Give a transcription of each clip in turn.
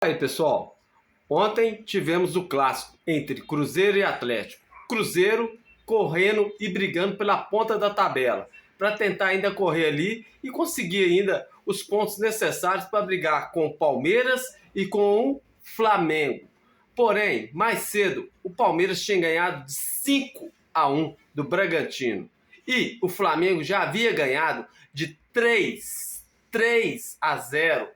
Aí, pessoal, ontem tivemos o clássico entre Cruzeiro e Atlético. Cruzeiro correndo e brigando pela ponta da tabela, para tentar ainda correr ali e conseguir ainda os pontos necessários para brigar com o Palmeiras e com o Flamengo. Porém, mais cedo, o Palmeiras tinha ganhado de 5-1 do Bragantino. E o Flamengo já havia ganhado de 3-0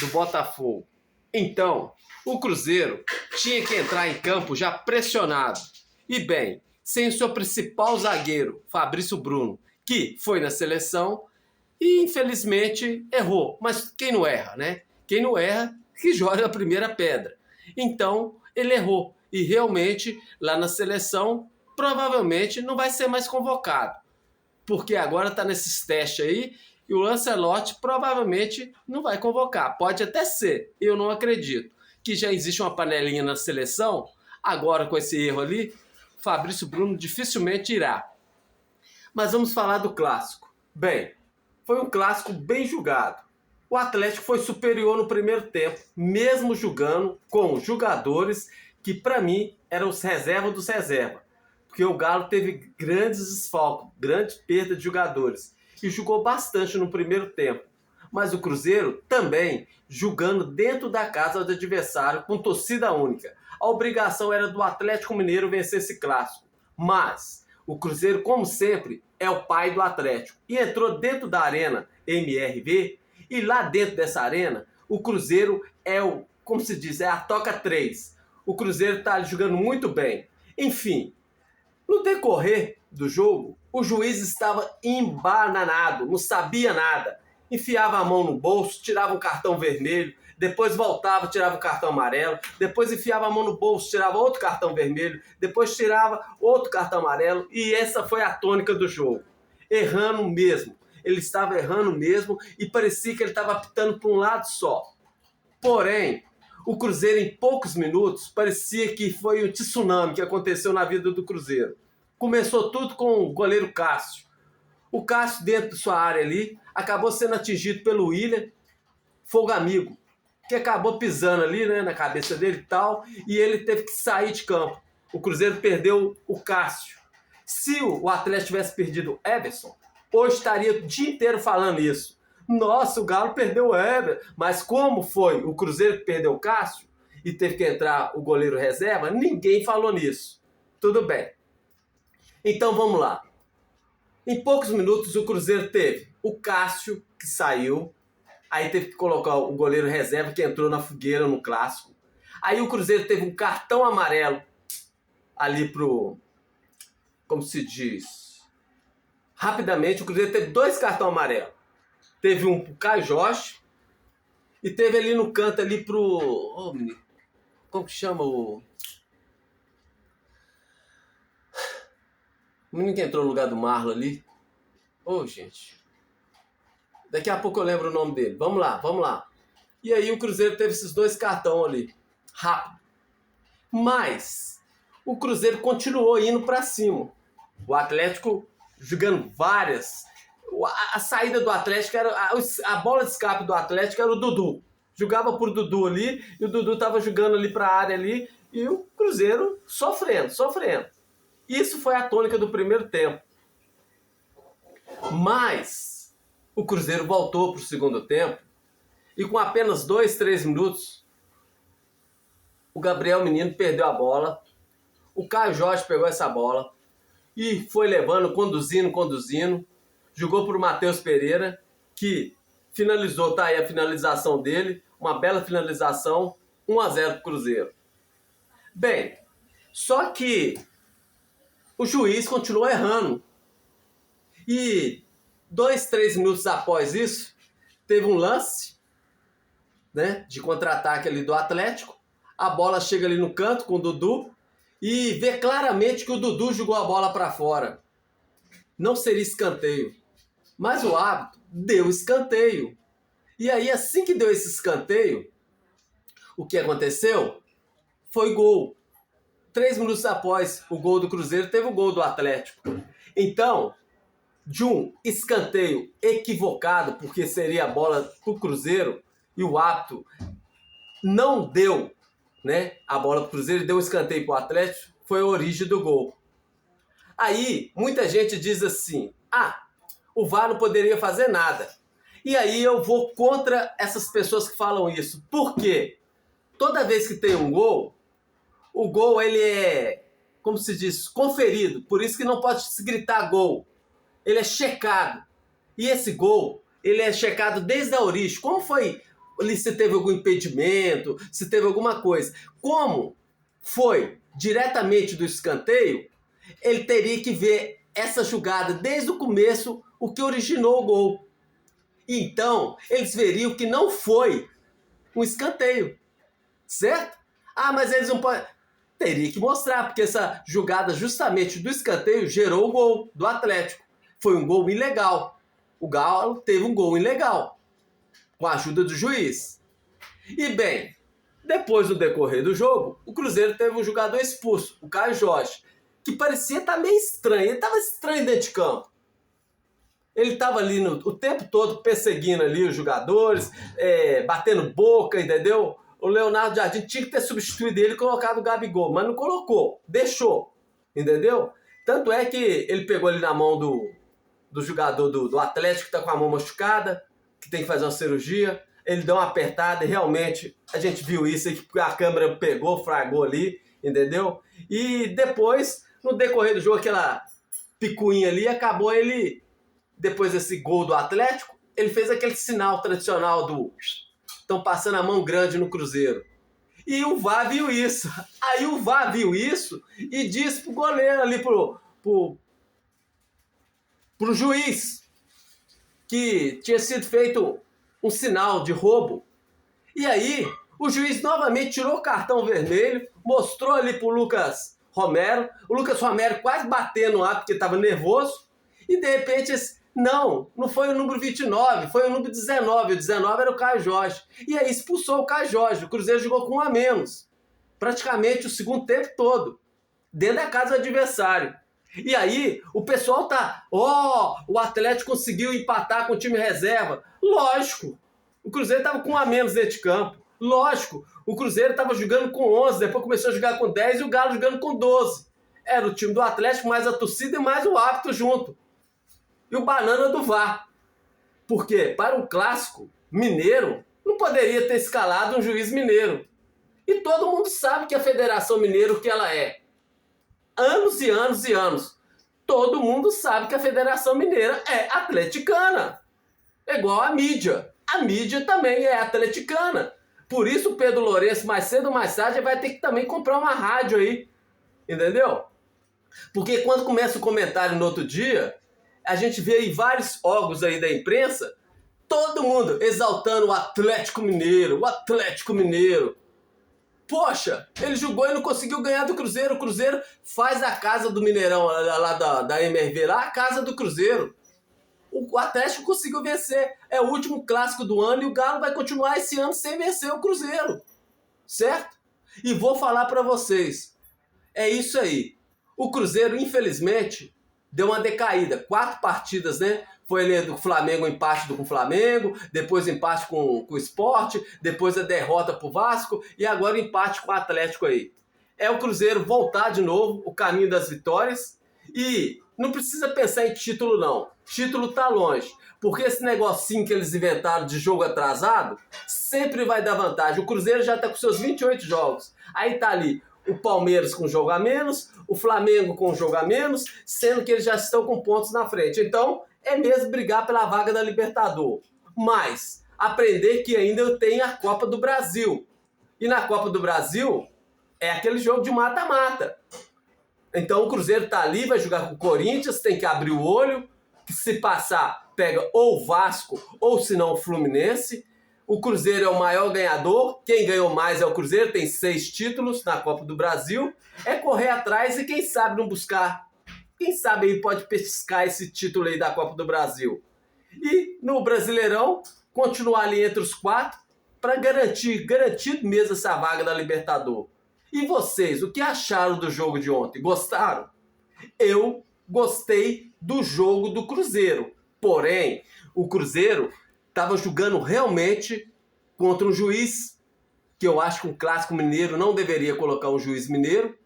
do Botafogo. Então, o Cruzeiro tinha que entrar em campo já pressionado. E bem, sem o seu principal zagueiro, Fabrício Bruno, que foi na seleção e infelizmente errou. Mas quem não erra, né? Quem não erra, que joga a primeira pedra. Então, ele errou. E realmente, lá na seleção, provavelmente não vai ser mais convocado. Porque agora está nesses testes aí e o Lancelotti provavelmente não vai convocar. Pode até ser, eu não acredito. Que já existe uma panelinha na seleção, agora com esse erro ali, Fabrício Bruno dificilmente irá. Mas vamos falar do clássico. Bem, foi um clássico bem julgado. O Atlético foi superior no primeiro tempo, mesmo jogando com jogadores que para mim eram os reservas dos reservas. Porque o Galo teve grandes desfalques, grande perda de jogadores. E jogou bastante no primeiro tempo. Mas o Cruzeiro também jogando dentro da casa do adversário com torcida única. A obrigação era do Atlético Mineiro vencer esse clássico. Mas o Cruzeiro, como sempre, é o pai do Atlético. E entrou dentro da arena MRV. E lá dentro dessa arena, o Cruzeiro é o, como se diz, é a toca 3. O Cruzeiro está jogando muito bem. Enfim, no decorrer do jogo, o juiz estava embananado, não sabia nada. Enfiava a mão no bolso, tirava um cartão vermelho, depois voltava, tirava o cartão amarelo, depois enfiava a mão no bolso, tirava outro cartão vermelho, depois tirava outro cartão amarelo, e essa foi a tônica do jogo. Errando mesmo. Ele estava errando mesmo e parecia que ele estava apitando para um lado só. Porém, o Cruzeiro em poucos minutos parecia que foi um tsunami que aconteceu na vida do Cruzeiro. Começou tudo com o goleiro Cássio. O Cássio, dentro de sua área ali, acabou sendo atingido pelo William, fogo amigo, que acabou pisando ali, né, na cabeça dele e tal, e ele teve que sair de campo. O Cruzeiro perdeu o Cássio. Se o Atlético tivesse perdido o Everson, hoje estaria o dia inteiro falando isso. Nossa, o Galo perdeu o Everson. Mas como foi o Cruzeiro que perdeu o Cássio e teve que entrar o goleiro reserva, ninguém falou nisso. Tudo bem. Então vamos lá. Em poucos minutos o Cruzeiro teve o Cássio, que saiu. Aí teve que colocar o goleiro reserva, que entrou na fogueira no clássico. Aí o Cruzeiro teve um cartão amarelo ali pro... Como se diz? Rapidamente o Cruzeiro teve 2 cartões amarelos. Teve um pro Caio Jorge e teve ali no canto ali pro... Oh, menino, como que chama o... O menino que entrou no lugar do Marlon ali. Ô, gente. Daqui a pouco eu lembro o nome dele. Vamos lá, vamos lá. E aí o Cruzeiro teve esses 2 cartões ali. Rápido. Mas o Cruzeiro continuou indo pra cima. O Atlético jogando várias. A saída do Atlético era... A bola de escape do Atlético era o Dudu. Jogava por Dudu ali. E o Dudu tava jogando ali pra área ali. E o Cruzeiro sofrendo. Isso foi a tônica do primeiro tempo. Mas o Cruzeiro voltou para o segundo tempo e com apenas 2, 3 minutos o Gabriel Menino perdeu a bola, o Caio Jorge pegou essa bola e foi levando, conduzindo, jogou para o Matheus Pereira, que finalizou, tá aí a finalização dele, uma bela finalização, 1-0 para o Cruzeiro. Bem, só que o juiz continuou errando. E 2, 3 minutos após isso, teve um lance, né, de contra-ataque ali do Atlético. A bola chega ali no canto com o Dudu e vê claramente que o Dudu jogou a bola para fora. Não seria escanteio. Mas o árbitro deu escanteio. E aí, assim que deu esse escanteio, o que aconteceu? Foi gol. 3 minutos após o gol do Cruzeiro, teve o gol do Atlético. Então, de um escanteio equivocado, porque seria a bola pro Cruzeiro, e o árbitro não deu, né, a bola para o Cruzeiro, deu um escanteio para o Atlético, foi a origem do gol. Aí, muita gente diz assim, o VAR não poderia fazer nada. E aí eu vou contra essas pessoas que falam isso. Por quê? Toda vez que tem um gol, o gol ele é, como se diz, conferido. Por isso que não pode se gritar gol. Ele é checado. E esse gol, ele é checado desde a origem. Como foi, se teve algum impedimento, se teve alguma coisa. Como foi diretamente do escanteio, ele teria que ver essa jogada desde o começo, o que originou o gol. Então, eles veriam que não foi um escanteio, certo? Mas eles não podem... Teria que mostrar, porque essa jogada justamente do escanteio gerou o gol do Atlético. Foi um gol ilegal. O Galo teve um gol ilegal, com a ajuda do juiz. E bem, depois do decorrer do jogo, o Cruzeiro teve um jogador expulso, o Caio Jorge, que parecia estar meio estranho. Ele estava estranho dentro de campo. Ele estava ali o tempo todo perseguindo ali os jogadores, batendo boca, entendeu? O Leonardo Jardim tinha que ter substituído ele e colocado o Gabigol, mas não colocou, deixou, entendeu? Tanto é que ele pegou ali na mão do jogador do Atlético, que está com a mão machucada, que tem que fazer uma cirurgia. Ele deu uma apertada e realmente a gente viu isso aí, que a câmera pegou, fragou ali, entendeu? E depois, no decorrer do jogo, aquela picuinha ali, acabou ele... Depois desse gol do Atlético, ele fez aquele sinal tradicional do... Estão passando a mão grande no Cruzeiro. E o VAR viu isso. Aí o VAR viu isso e disse pro goleiro ali, pro juiz, que tinha sido feito um sinal de roubo. E aí o juiz novamente tirou o cartão vermelho, mostrou ali pro Lucas Romero. O Lucas Romero quase batendo lá porque estava nervoso. E de repente... Não foi o número 29, foi o número 19. O 19 era o Caio Jorge. E aí expulsou o Caio Jorge. O Cruzeiro jogou com um a menos. Praticamente o segundo tempo todo. Dentro da casa do adversário. E aí o pessoal tá... o Atlético conseguiu empatar com o time reserva. Lógico. O Cruzeiro estava com um a menos dentro de campo. Lógico. O Cruzeiro estava jogando com 11, depois começou a jogar com 10 e o Galo jogando com 12. Era o time do Atlético, mais a torcida e mais o árbitro junto. E o banana do VAR. Porque para um clássico mineiro, não poderia ter escalado um juiz mineiro. E todo mundo sabe que a Federação Mineira, o que ela é. Anos e anos e anos. Todo mundo sabe que a Federação Mineira é atleticana. É igual a mídia. A mídia também é atleticana. Por isso o Pedro Lourenço, mais cedo ou mais tarde, vai ter que também comprar uma rádio aí. Entendeu? Porque quando começa o comentário no outro dia... A gente vê aí vários órgãos aí da imprensa, todo mundo exaltando o Atlético Mineiro, o Atlético Mineiro. Poxa, ele jogou e não conseguiu ganhar do Cruzeiro. O Cruzeiro faz a casa do Mineirão, lá da MRV, lá a casa do Cruzeiro. O Atlético conseguiu vencer. É o último clássico do ano e o Galo vai continuar esse ano sem vencer o Cruzeiro. Certo? E vou falar para vocês. É isso aí. O Cruzeiro, infelizmente... deu uma decaída, 4 partidas, né? Foi ali do Flamengo, empate com o Flamengo, depois empate com o Sport, depois a derrota pro Vasco e agora o empate com o Atlético aí. É o Cruzeiro voltar de novo, o caminho das vitórias e não precisa pensar em título não, título tá longe, porque esse negocinho que eles inventaram de jogo atrasado sempre vai dar vantagem. O Cruzeiro já tá com seus 28 jogos, aí tá ali o Palmeiras com jogo a menos, o Flamengo com jogo a menos, sendo que eles já estão com pontos na frente. Então, é mesmo brigar pela vaga da Libertadores. Mas, aprender que ainda tem a Copa do Brasil. E na Copa do Brasil, é aquele jogo de mata-mata. Então, o Cruzeiro tá ali, vai jogar com o Corinthians, tem que abrir o olho, que se passar, pega ou o Vasco, ou se não o Fluminense. O Cruzeiro é o maior ganhador, quem ganhou mais é o Cruzeiro, tem 6 títulos na Copa do Brasil. É correr atrás e quem sabe não buscar, quem sabe aí pode pescar esse título aí da Copa do Brasil. E no Brasileirão, continuar ali entre os 4 para garantir mesmo essa vaga da Libertadores. E vocês, o que acharam do jogo de ontem? Gostaram? Eu gostei do jogo do Cruzeiro, porém, o Cruzeiro... estava jogando realmente contra um juiz que eu acho que um clássico mineiro não deveria colocar um juiz mineiro,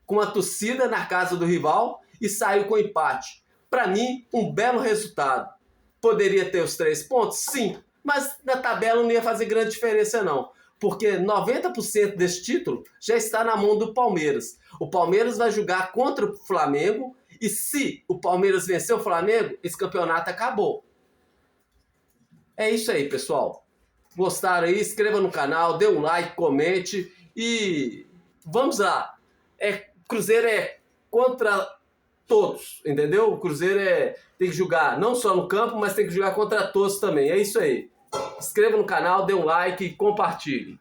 com a torcida na casa do rival e saiu com empate. Para mim, um belo resultado. Poderia ter os 3 pontos? Sim, mas na tabela não ia fazer grande diferença não, porque 90% desse título já está na mão do Palmeiras. O Palmeiras vai jogar contra o Flamengo e se o Palmeiras vencer o Flamengo, esse campeonato acabou. É isso aí, pessoal. Gostaram aí? Inscreva no canal, dê um like, comente e vamos lá. Cruzeiro é contra todos, entendeu? O Cruzeiro tem que jogar não só no campo, mas tem que jogar contra todos também. É isso aí. Inscreva no canal, dê um like e compartilhe.